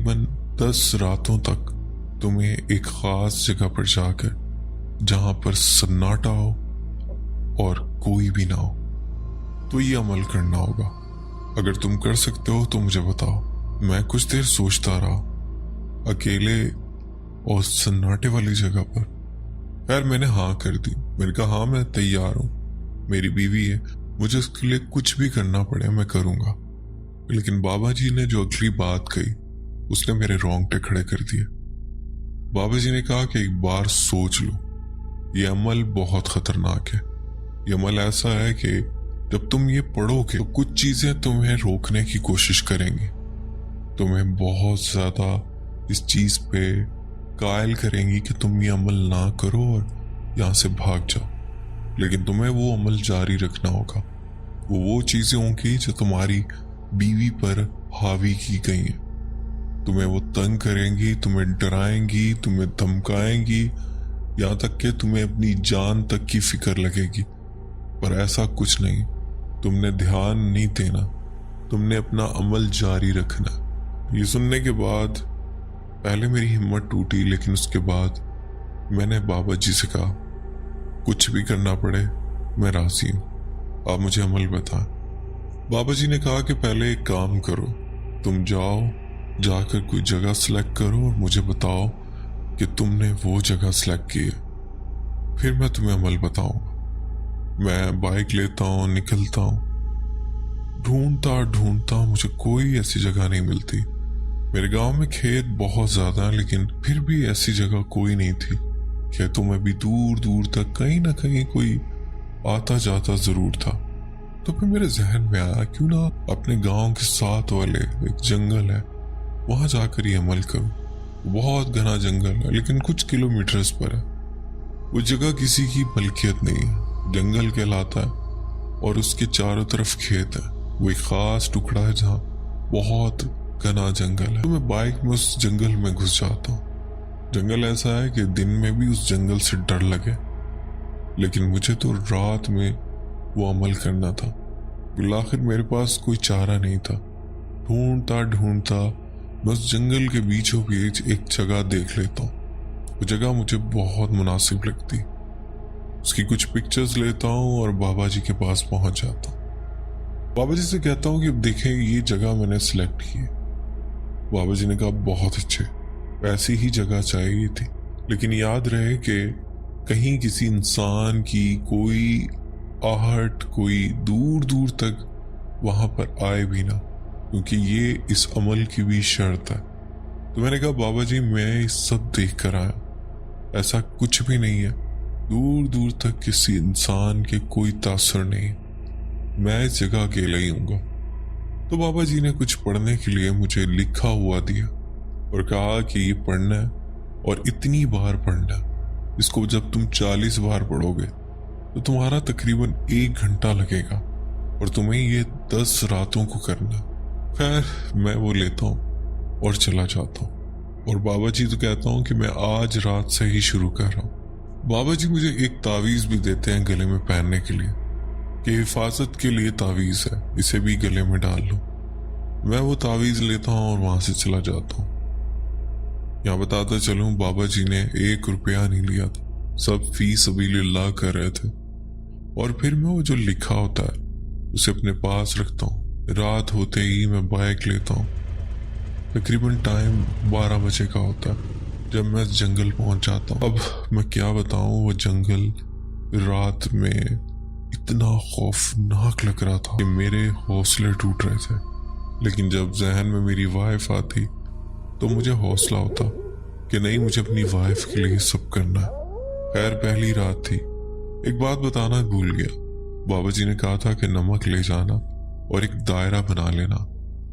तकरीबन 10 रातों तक तुम्हें एक खास जगह पर जाकर, जहां पर सन्नाटा हो और कोई भी ना हो, तो ये अमल करना होगा। अगर तुम कर सकते हो तो मुझे बताओ। मैं कुछ देर सोचता रहा, अकेले और सन्नाटे वाली जगह पर। खैर मैंने हाँ कर दी। मैंने कहा हाँ मैं तैयार हूँ, मेरी बीवी है, मुझे उसके लिए कुछ भी करना पड़े मैं करूँगा। लेकिन बाबा जी ने जो अगली बात कही उसने मेरे रोंगटे खड़े कर दिए। बाबा जी ने कहा कि एक बार सोच लो, ये अमल बहुत खतरनाक है। ये अमल ऐसा है कि जब तुम ये पढ़ोगे तो कुछ चीजें तुम्हें रोकने की कोशिश करेंगी, तुम्हें बहुत ज्यादा इस चीज पे कायल करेंगी कि तुम ये अमल ना करो और यहाँ से भाग जाओ। लेकिन तुम्हें वो अमल जारी रखना होगा। वो चीजें होंगी जो तुम्हारी बीवी पर हावी की गई हैं। तुम्हें वो तंग करेंगी, तुम्हें डराएंगी, तुम्हें धमकाएंगी, यहाँ तक कि तुम्हें अपनी जान तक की फिक्र लगेगी। पर ऐसा कुछ नहीं, तुमने ध्यान नहीं देना, तुमने अपना अमल जारी रखना। ये सुनने के बाद पहले मेरी हिम्मत टूटी, लेकिन उसके बाद मैंने बाबा जी से कहा कुछ भी करना पड़े मैं राजी हूँ, आप मुझे अमल बताएं। बाबा जी ने कहा कि पहले एक काम करो, तुम जाओ, जाकर कोई जगह सिलेक्ट करो और मुझे बताओ कि तुमने वो जगह सिलेक्ट की है, फिर मैं तुम्हें अमल बताऊंगा। मैं बाइक लेता हूँ, निकलता हूँ, ढूंढता ढूंढता मुझे कोई ऐसी जगह नहीं मिलती। मेरे गांव में खेत बहुत ज्यादा, लेकिन फिर भी ऐसी जगह कोई नहीं थी। खेतों में भी दूर दूर तक कहीं ना कहीं कोई आता जाता जरूर था। तो फिर मेरे जहन में आया क्यों ना अपने गांव के साथ वाले एक जंगल है, वहां जाकर ये अमल करूं। बहुत घना जंगल है, लेकिन कुछ किलोमीटर्स पर है। वो जगह किसी की मलकियत नहीं है, जंगल कहलाता है और उसके चारों तरफ खेत है। वो एक खास टुकड़ा है जहाँ बहुत घना जंगल है। तो मैं बाइक में उस जंगल में घुस जाता हूँ। जंगल ऐसा है कि दिन में भी उस जंगल से डर लगे, लेकिन मुझे तो रात में वो अमल करना था। आखिर मेरे पास कोई चारा नहीं था। ढूंढता ढूंढता मैं उस जंगल के बीचों बीच एक जगह देख लेता हूँ। वो जगह मुझे बहुत मुनासिब लगती। उसकी कुछ पिक्चर्स लेता हूँ और बाबा जी के पास पहुंच जाता हूँ। बाबा जी से कहता हूँ कि अब देखें ये जगह मैंने सिलेक्ट की है। बाबा जी ने कहा बहुत अच्छे, ऐसी ही जगह चाहिए थी, लेकिन याद रहे कि कहीं किसी इंसान की कोई आहट कोई दूर दूर तक वहां पर आए भी ना, क्योंकि ये इस अमल की भी शर्त है। तो मैंने कहा बाबा जी मैं इस सब देख कर आया, ऐसा कुछ भी नहीं है, दूर दूर तक किसी इंसान के कोई तासर नहीं, मैं इस जगह अकेला ही हूँगा। तो बाबा जी ने कुछ पढ़ने के लिए मुझे लिखा हुआ दिया और कहा कि ये पढ़ना है और इतनी बार पढ़ना है। इसको जब तुम 40 बार पढ़ोगे तो तुम्हारा तकरीबन 1 घंटा लगेगा और तुम्हें ये 10 रातों को करना। खैर मैं वो लेता हूँ और चला जाता हूँ और बाबा जी तो कहता हूँ कि मैं आज रात से ही शुरू कर रहा हूँ। बाबा जी मुझे एक तावीज़ भी देते हैं गले में पहनने के लिए कि हिफाजत के लिए तावीज़ है, इसे भी गले में डाल लो। मैं वो तावीज़ लेता हूँ और वहां से चला जाता हूँ। यहाँ बताता चलूं बाबा जी ने 1 रुपया नहीं लिया था, सब फी सबीलिल्लाह कर रहे थे। और फिर मैं वो जो लिखा होता है उसे अपने पास रखता हूँ। रात होते ही मैं बाइक लेता हूँ। तकरीबन टाइम 12 बजे का होता है जब मैं जंगल पहुंच जाता हूँ। अब मैं क्या बताऊं, वो जंगल रात में इतना खौफनाक लग रहा था कि मेरे हौसले टूट रहे थे। लेकिन जब जहन में मेरी वाइफ आती तो मुझे हौसला होता कि नहीं, मुझे अपनी वाइफ के लिए सब करना है। खैर पहली रात थी। एक बात बताना भूल गया, बाबा जी ने कहा था कि नमक ले जाना और एक दायरा बना लेना,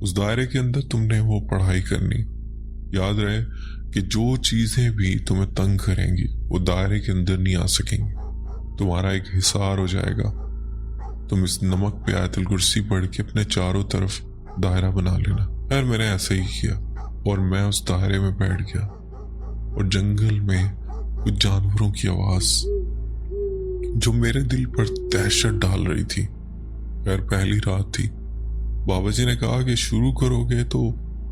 उस दायरे के अंदर तुमने वो पढ़ाई करनी। याद रहे कि जो चीजें भी तुम्हें तंग करेंगी वो दायरे के अंदर नहीं आ सकेंगी, तुम्हारा एक हिसार हो जाएगा। तुम इस नमक पे आयतुल कुर्सी पढ़ के अपने चारों तरफ दायरा बना लेना। खैर मैंने ऐसे ही किया और मैं उस दायरे में बैठ गया और जंगल में कुछ जानवरों की आवाज जो मेरे दिल पर दहशत डाल रही थी। खैर पहली रात थी। बाबा जी ने कहा कि शुरू करोगे तो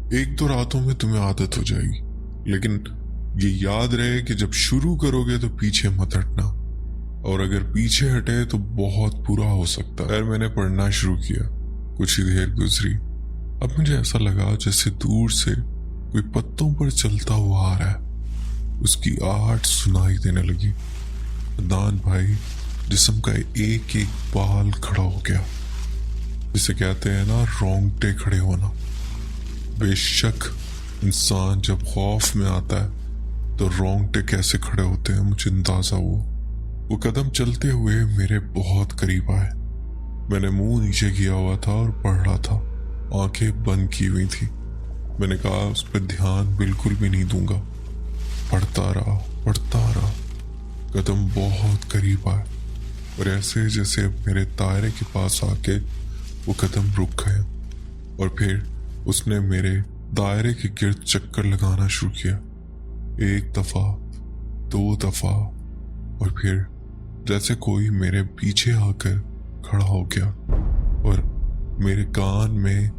2 एक दो रातों में तुम्हें आदत हो जाएगी, लेकिन ये याद रहे कि जब शुरू करोगे तो पीछे मत हटना, और अगर पीछे हटे तो बहुत बुरा हो सकता है। फिर मैंने पढ़ना शुरू किया। कुछ ही देर गुजरी, अब मुझे ऐसा लगा जैसे दूर से कोई पत्तों पर चलता हुआ आ रहा है। उसकी आहट सुनाई देने लगी। अदनान भाई जिस्म का एक एक बाल खड़ा हो गया, जिसे कहते हैं ना रोंगटे खड़े होना। बेशक इंसान जब खौफ में आता है तो रोंगटे कैसे खड़े होते हैं मुझे अंदाजा हुआ। वो कदम चलते हुए मेरे बहुत करीब आए। मैंने मुंह नीचे किया हुआ था और पढ़ रहा था, आंखें बंद की हुई थी। मैंने कहा उस पर ध्यान बिल्कुल भी नहीं दूंगा। पढ़ता रहा। कदम बहुत करीब आए और ऐसे जैसे मेरे दायरे के पास आके वो कदम रुक गए, और फिर उसने मेरे दायरे के गिर्द चक्कर लगाना शुरू किया। एक दफा, दो दफा, और फिर जैसे कोई मेरे पीछे आकर खड़ा हो गया और मेरे कान में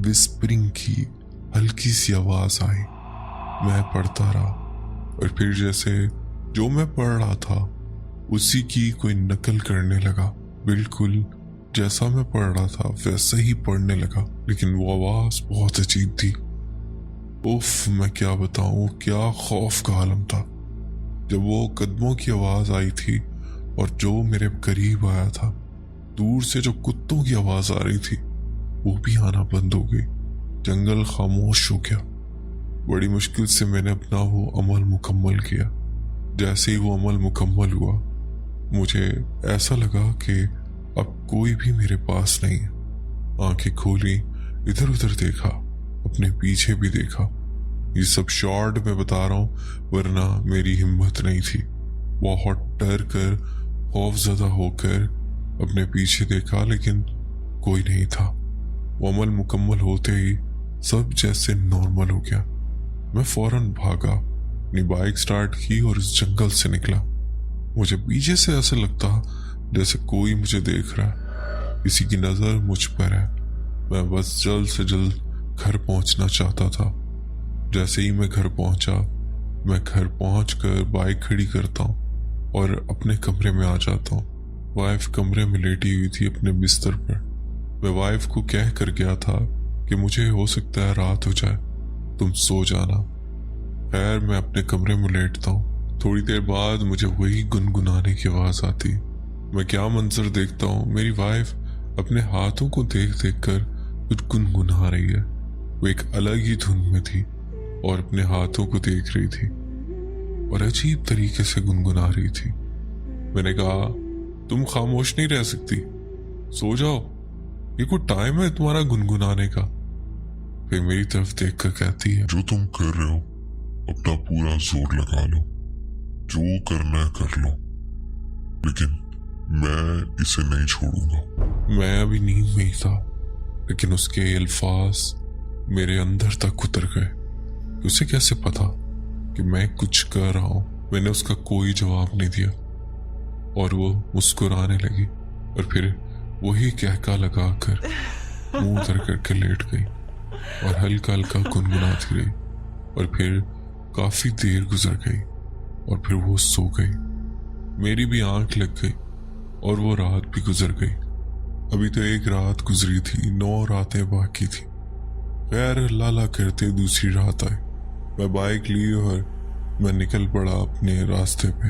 विस्परिंग की हल्की सी आवाज आई। मैं पढ़ता रहा और फिर जैसे जो मैं पढ़ रहा था उसी की कोई नकल करने लगा। बिल्कुल जैसा मैं पढ़ रहा था वैसे ही पढ़ने लगा, लेकिन वो आवाज बहुत अजीब थी। उफ, मैं क्या बताऊं, क्या खौफ का आलम था। जब वो कदमों की आवाज आई थी और जो मेरे करीब आया था, दूर से जो कुत्तों की आवाज आ रही थी वो भी आना बंद हो गई। जंगल खामोश हो गया। बड़ी मुश्किल से मैंने अपना वो अमल मुकम्मल किया। जैसे ही वो अमल मुकम्मल हुआ मुझे ऐसा लगा कि अब कोई भी मेरे पास नहीं है। आंखें खोली, इधर उधर देखा, अपने पीछे भी देखा। ये सब शॉर्ट में बता रहा हूं, वरना मेरी हिम्मत नहीं थी। बहुत डर कर, खौफजदा होकर अपने पीछे देखा, लेकिन कोई नहीं था। वो अमल मुकम्मल होते ही सब जैसे नॉर्मल हो गया। मैं फौरन भागा, अपनी बाइक स्टार्ट की और उस जंगल से निकला। मुझे पीछे से ऐसा लगता जैसे कोई मुझे देख रहा है, किसी की नजर मुझ पर है। मैं बस जल्द से जल्द घर पहुंचना चाहता था। जैसे ही मैं घर पहुंचा, मैं घर पहुंचकर बाइक खड़ी करता हूँ और अपने कमरे में आ जाता हूँ। वाइफ कमरे में लेटी हुई थी अपने बिस्तर पर। मैं वाइफ को कह कर गया था कि मुझे हो सकता है रात हो जाए, तुम सो जाना। खैर मैं अपने कमरे में लेटता हूँ। थोड़ी देर बाद मुझे वही गुनगुनाने की आवाज आती। मैं क्या मंजर देखता हूँ, मेरी वाइफ अपने हाथों को देख देख कर कुछ गुनगुना रही है। वो एक अलग ही धुन में थी और अपने हाथों को देख रही थी और अजीब तरीके से गुनगुना रही थी। मैंने कहा तुम खामोश नहीं रह सकती, सो जाओ, ये कोई टाइम है तुम्हारा गुनगुनाने का। फिर मेरी तरफ देखकर कहती है, जो तुम कर रहे हो अपना पूरा जोर लगा लो, जो करना है कर लो, लेकिन मैं इसे नहीं छोड़ूंगा। मैं अभी नींद में ही था, लेकिन उसके अल्फाज मेरे अंदर तक उतर गए। उसे कैसे पता कि मैं कुछ कर रहा हूं? मैंने उसका कोई जवाब नहीं दिया और वो मुस्कुराने लगी और फिर वही कहका लगाकर मुंह उधर करके लेट गई और हल्का हल्का गुनगुनाती रही। और फिर काफी देर गुजर गई और फिर वो सो गई। मेरी भी आंख लग गई और वो रात भी गुजर गई। अभी तो एक रात गुजरी थी, 9 रातें बाकी थी। खैर लाला करते दूसरी रात आई। मैं बाइक ली और मैं निकल पड़ा अपने रास्ते पे।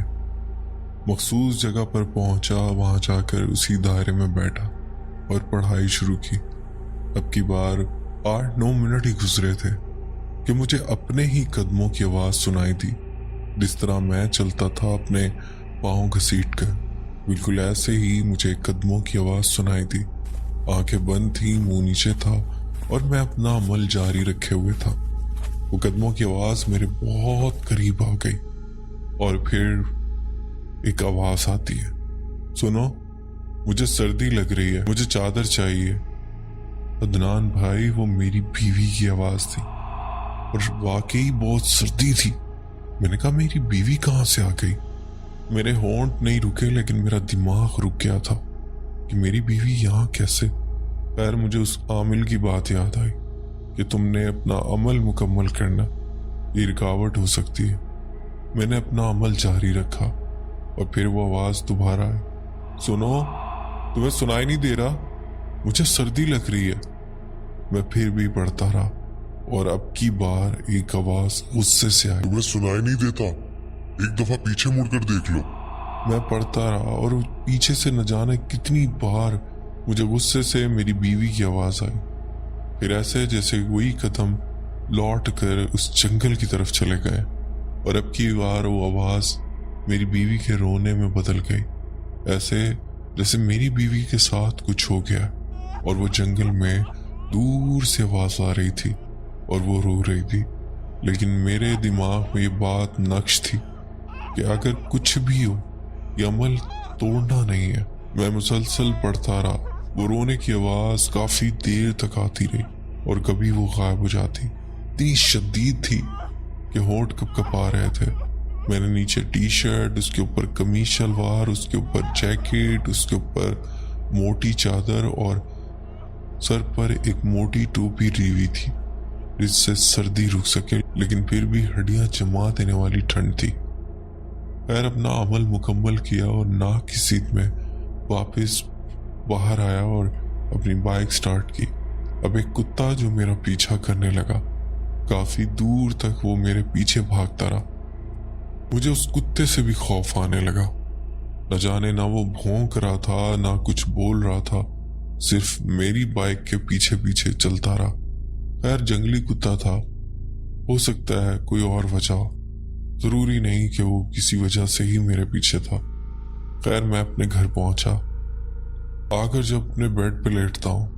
मखसूस जगह पर पहुंचा, वहां जाकर उसी दायरे में बैठा और पढ़ाई शुरू की। अब की बार 8-9 मिनट ही गुजरे थे कि मुझे अपने ही कदमों की आवाज सुनाई दी। जिस तरह मैं चलता था अपने पाँव घसीट कर, बिल्कुल ऐसे ही मुझे कदमों की आवाज सुनाई दी। आंखें बंद थी, मुंह नीचे था और मैं अपना अमल जारी रखे हुए था। वो कदमों की आवाज मेरे बहुत करीब आ गई और फिर एक आवाज आती है, सुनो, मुझे सर्दी लग रही है, मुझे चादर चाहिए। अदनान भाई, वो मेरी बीवी की आवाज थी और वाकई बहुत सर्दी थी। मैंने कहा मेरी बीवी कहाँ से आ गई? मेरे होंठ नहीं रुके, लेकिन मेरा दिमाग रुक गया था कि मेरी बीवी यहाँ कैसे। खैर मुझे उस आमिल की बात याद आई कि तुमने अपना अमल मुकम्मल करना ये रुकावट हो सकती है। मैंने अपना अमल जारी रखा और फिर वो आवाज दोबारा आई, सुनो, तुम्हें सुनाई नहीं दे रहा? मुझे सर्दी लग रही है। मैं फिर भी पढ़ता रहा और अब की बार एक आवाज गुस्से से आई, तुम्हें सुनाई नहीं देता? एक दफा पीछे मुड़कर देख लो। मैं पढ़ता रहा और पीछे से न जाने कितनी बार मुझे गुस्से से मेरी बीवी की आवाज आई। फिर ऐसे जैसे वही कदम लौट कर उस जंगल की तरफ चले गए और अब की बार वो आवाज मेरी बीवी के रोने में बदल गई, ऐसे जैसे मेरी बीवी के साथ कुछ हो गया और वो जंगल में दूर से आवाज आ रही थी और वो रो रही थी। लेकिन मेरे दिमाग में ये बात नक्श थी कि अगर कुछ भी हो ये अमल तोड़ना नहीं है। मैं मुसलसल पढ़ता रहा। वो रोने की आवाज काफी देर तक आती रही और कभी वो गायब हो जाती। इतनी शदीद थी कि होंठ कपकपा रहे थे। मैंने नीचे टी शर्ट, उसके ऊपर कमीज शलवार, उसके ऊपर जैकेट, उसके ऊपर मोटी चादर और सर पर एक मोटी टोपी ली हुई थी जिससे सर्दी रुक सके, लेकिन फिर भी हड्डियां जमा देने वाली ठंड थी। खैर अपना अमल मुकम्मल किया और ना किसी में वापस बाहर आया और अपनी बाइक स्टार्ट की। अब एक कुत्ता जो मेरा पीछा करने लगा, काफी दूर तक वो मेरे पीछे भागता रहा। मुझे उस कुत्ते से भी खौफ आने लगा। न जाने ना वो भौंक रहा था ना कुछ बोल रहा था, सिर्फ मेरी बाइक के पीछे पीछे चलता रहा। खैर जंगली कुत्ता था, हो सकता है कोई और वजह हो, जरूरी नहीं कि वो किसी वजह से ही मेरे पीछे था। खैर मैं अपने घर पहुंचा। आकर जब अपने बेड पे लेटता हूँ